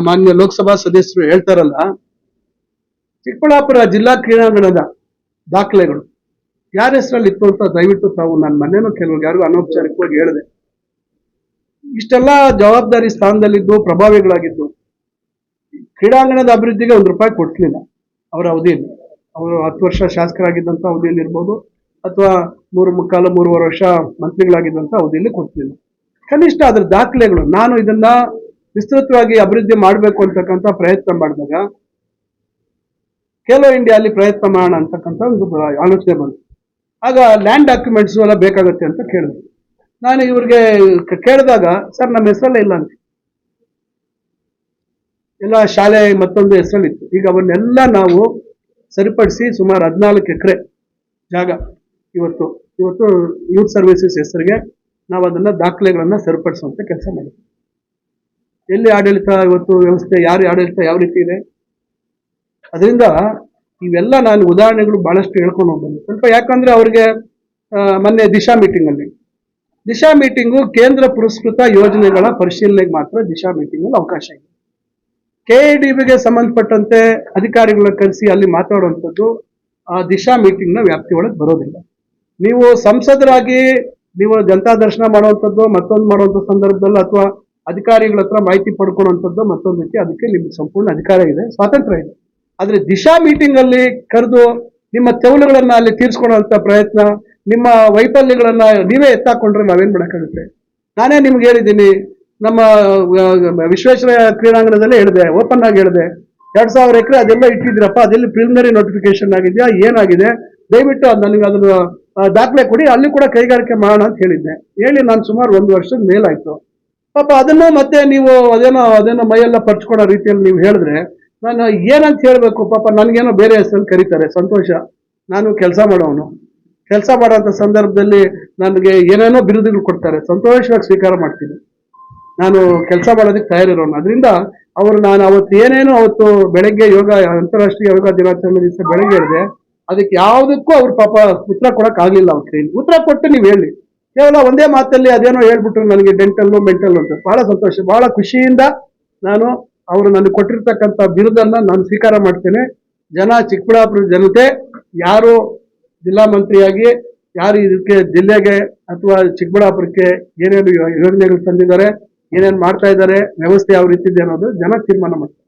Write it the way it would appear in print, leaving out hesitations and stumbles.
ಮಾನ್ಯ ಲೋಕಸಭಾ ಸದಸ್ಯರು ಹೇಳ್ತಾರಲ್ಲ, ಚಿಕ್ಕಬಳ್ಳಾಪುರ ಜಿಲ್ಲಾ ಕ್ರೀಡಾಂಗಣದ ದಾಖಲೆಗಳು ಯಾರ ಹೆಸರಲ್ಲಿ ಇತ್ತು ಅಂತ ದಯವಿಟ್ಟು ತಾವು ನನ್ನ ಮನೇನೂ ಕೆಲವ್ರಿಗೆ ಯಾರಿಗೂ ಅನೌಪಚಾರಿಕವಾಗಿ ಹೇಳಿದೆ. ಇಷ್ಟೆಲ್ಲ ಜವಾಬ್ದಾರಿ ಸ್ಥಾನದಲ್ಲಿದ್ದು ಪ್ರಭಾವಿಗಳಾಗಿದ್ದು ಕ್ರೀಡಾಂಗಣದ ಅಭಿವೃದ್ಧಿಗೆ ₹1 ಕೊಡ್ಲಿಲ್ಲ ಅವರ ಅವಧಿಯಲ್ಲಿ. ಅವರು 10 ವರ್ಷ ಶಾಸಕರಾಗಿದ್ದಂಥ ಅವಧಿಯಲ್ಲಿ ಇರ್ಬೋದು, ಅಥವಾ 3.25 ವರ್ಷ ಮಂತ್ರಿಗಳಾಗಿದ್ದಂಥ ಅವಧಿಯಲ್ಲಿ ಕೊಡ್ಲಿಲ್ಲ. ಕನಿಷ್ಠ ಅದರ ದಾಖಲೆಗಳು, ನಾನು ಇದನ್ನ ವಿಸ್ತೃತವಾಗಿ ಅಭಿವೃದ್ಧಿ ಮಾಡಬೇಕು ಅಂತಕ್ಕಂಥ ಪ್ರಯತ್ನ ಮಾಡಿದಾಗ ಖೇಲೋ ಇಂಡಿಯಾ ಅಲ್ಲಿ ಪ್ರಯತ್ನ ಮಾಡೋಣ ಅಂತಕ್ಕಂಥ ಒಂದು ಆಲೋಚನೆ ಬಂತು. ಆಗ ಲ್ಯಾಂಡ್ ಡಾಕ್ಯುಮೆಂಟ್ಸ್ ಎಲ್ಲ ಬೇಕಾಗುತ್ತೆ ಅಂತ ಕೇಳಿದೆ. ನಾನು ಇವ್ರಿಗೆ ಕೇಳಿದಾಗ, ಸರ್ ನಮ್ಮ ಹೆಸರಲ್ಲೇ ಇಲ್ಲ ಅಂತ, ಎಲ್ಲ ಶಾಲೆ ಮತ್ತೊಂದು ಹೆಸರಲ್ಲಿತ್ತು. ಈಗ ಅವನ್ನೆಲ್ಲ ನಾವು ಸರಿಪಡಿಸಿ ಸುಮಾರು 14 ಎಕರೆ ಜಾಗ ಇವತ್ತು ಯೂತ್ ಸರ್ವಿಸಸ್ ಹೆಸರಿಗೆ ನಾವು ಅದನ್ನ ದಾಖಲೆಗಳನ್ನ ಸರಿಪಡಿಸುವಂತ ಕೆಲಸ ಮಾಡಿದ್ವಿ. ಎಲ್ಲಿ ಆಡಳಿತ ಇವತ್ತು ವ್ಯವಸ್ಥೆ, ಯಾರು ಆಡಳಿತ ಯಾವ ರೀತಿ ಇದೆ, ಅದರಿಂದ ಇವೆಲ್ಲ ನಾನು ಉದಾಹರಣೆಗಳು ಬಹಳಷ್ಟು ಹೇಳ್ಕೊಂಡು ಹೋಗ್ಬಂದು ಸ್ವಲ್ಪ. ಯಾಕಂದ್ರೆ ಅವ್ರಿಗೆ ಮೊನ್ನೆ ದಿಶಾ ಮೀಟಿಂಗು ಕೇಂದ್ರ ಪುರಸ್ಕೃತ ಯೋಜನೆಗಳ ಪರಿಶೀಲನೆಗೆ ಮಾತ್ರ ದಿಶಾ ಮೀಟಿಂಗ್ ಅವಕಾಶ ಇದೆ. KIDBಗೆ ಸಂಬಂಧಪಟ್ಟಂತೆ ಅಧಿಕಾರಿಗಳ ಕರೆಸಿ ಅಲ್ಲಿ ಮಾತಾಡುವಂಥದ್ದು ಆ ದಿಶಾ ಮೀಟಿಂಗ್ನ ವ್ಯಾಪ್ತಿ ಒಳಗೆ ಬರೋದಿಲ್ಲ. ನೀವು ಸಂಸದರಾಗಿ ನೀವು ಜನತಾ ದರ್ಶನ ಮಾಡುವಂಥದ್ದು ಮತ್ತೊಂದು ಮಾಡುವಂಥ ಸಂದರ್ಭದಲ್ಲಿ, ಅಥವಾ ಅಧಿಕಾರಿಗಳ ಹತ್ರ ಮಾಹಿತಿ ಪಡ್ಕೊಳ್ಳುವಂಥದ್ದು ಮತ್ತೊಂದಕ್ಕೆ, ಅದಕ್ಕೆ ನಿಮ್ಗೆ ಸಂಪೂರ್ಣ ಅಧಿಕಾರ ಇದೆ, ಸ್ವಾತಂತ್ರ್ಯ ಇದೆ. ಆದ್ರೆ ದಿಶಾ ಮೀಟಿಂಗ್ ಅಲ್ಲಿ ಕರೆದು ನಿಮ್ಮ ತೆವಲುಗಳನ್ನ ಅಲ್ಲಿ ತೀರ್ಸ್ಕೊಳ್ಳುವಂತ ಪ್ರಯತ್ನ, ನಿಮ್ಮ ವೈಫಲ್ಯಗಳನ್ನ ನೀವೇ ಎತ್ತಾಕೊಂಡ್ರೆ ನಾವೇನ್ ಮಾಡಕ್ಕಾಗುತ್ತೆ? ನಾನೇ ನಿಮ್ಗೆ ಹೇಳಿದ್ದೀನಿ, ನಮ್ಮ ವಿಶ್ವೇಶ್ವರಯ್ಯ ಕ್ರೀಡಾಂಗಣದಲ್ಲೇ ಹೇಳಿದೆ, ಓಪನ್ ಆಗಿ ಹೇಳಿದೆ, 2000 ಎಕರೆ ಅದೆಲ್ಲ ಇಟ್ಟಿದ್ರಪ್ಪ, ಅದೆಲ್ಲ ಪ್ರಿಲಿಮಿನರಿ ನೋಟಿಫಿಕೇಶನ್ ಆಗಿದೆಯಾ, ಏನಾಗಿದೆ, ದಯವಿಟ್ಟು ನನಗೆ ಅದನ್ನ ದಾಖಲೆ ಕೊಡಿ, ಅಲ್ಲಿ ಕೂಡ ಕೈಗಾರಿಕೆ ಮಾಡೋಣ ಅಂತ ಹೇಳಿದ್ದೆ. ಹೇಳಿ ನಾನು ಸುಮಾರು 1 ವರ್ಷದ ಮೇಲಾಯ್ತು. ಪಾಪ ಅದನ್ನು ಮತ್ತೆ ನೀವು ಅದೇನೋ ಮೈಯೆಲ್ಲ ಪರ್ಚ್ಕೊಡೋ ರೀತಿಯಲ್ಲಿ ನೀವು ಹೇಳಿದ್ರೆ ನಾನು ಏನಂತ ಹೇಳ್ಬೇಕು? ಪಾಪ ನನಗೇನೋ ಬೇರೆ ಹೆಸರಲ್ಲಿ ಕರೀತಾರೆ, ಸಂತೋಷ. ನಾನು ಕೆಲಸ ಮಾಡೋಂಥ ಸಂದರ್ಭದಲ್ಲಿ ನನಗೆ ಏನೇನೋ ಬಿರುದುಗಳು ಕೊಡ್ತಾರೆ, ಸಂತೋಷವಾಗಿ ಸ್ವೀಕಾರ ಮಾಡ್ತೀನಿ. ನಾನು ಕೆಲಸ ಮಾಡೋದಕ್ಕೆ ತಯಾರಿರೋನು. ಅದರಿಂದ ನಾನು ಅವತ್ತು ಬೆಳಗ್ಗೆ ಅಂತಾರಾಷ್ಟ್ರೀಯ ಯೋಗ ದಿನಾಚರಣೆ ದಿವಸ ಬೆಳಗ್ಗೆ ಹೇಳಿದೆ, ಅದಕ್ಕೆ ಯಾವುದಕ್ಕೂ ಅವ್ರು ಪಾಪ ಉತ್ತರ ಕೊಡಕ್ ಆಗ್ಲಿಲ್ಲ. ಅವ್ರ ಕೈಲಿ ಉತ್ತರ ಕೊಟ್ಟು ನೀವು ಹೇಳಿ, ಕೇವಲ ಒಂದೇ ಮಾತಲ್ಲಿ ಅದೇನೋ ಹೇಳ್ಬಿಟ್ರು ನನಗೆ ಮೆಂಟಲ್ ಅಂತ. ಬಹಳ ಸಂತೋಷ, ಬಹಳ ಖುಷಿಯಿಂದ ನಾನು ಅವರು ನನಗೆ ಕೊಟ್ಟಿರ್ತಕ್ಕಂಥ ಬಿರುದನ್ನ ನಾನು ಸ್ವೀಕಾರ ಮಾಡ್ತೇನೆ. ಚಿಕ್ಕಬಳ್ಳಾಪುರ ಜನತೆ ಯಾರು ಜಿಲ್ಲಾ ಮಂತ್ರಿಯಾಗಿ ಯಾರು ಇದಕ್ಕೆ ಜಿಲ್ಲೆಗೆ ಅಥವಾ ಚಿಕ್ಕಬಳ್ಳಾಪುರಕ್ಕೆ ಏನೇನು ಯೋಜನೆಗಳು ತಂದಿದ್ದಾರೆ, ಏನೇನು ಮಾಡ್ತಾ ಇದ್ದಾರೆ, ವ್ಯವಸ್ಥೆ ಯಾವ ರೀತಿ ಇದೆ ಅನ್ನೋದು ಜನ ತೀರ್ಮಾನ ಮಾಡ್ತಾರೆ.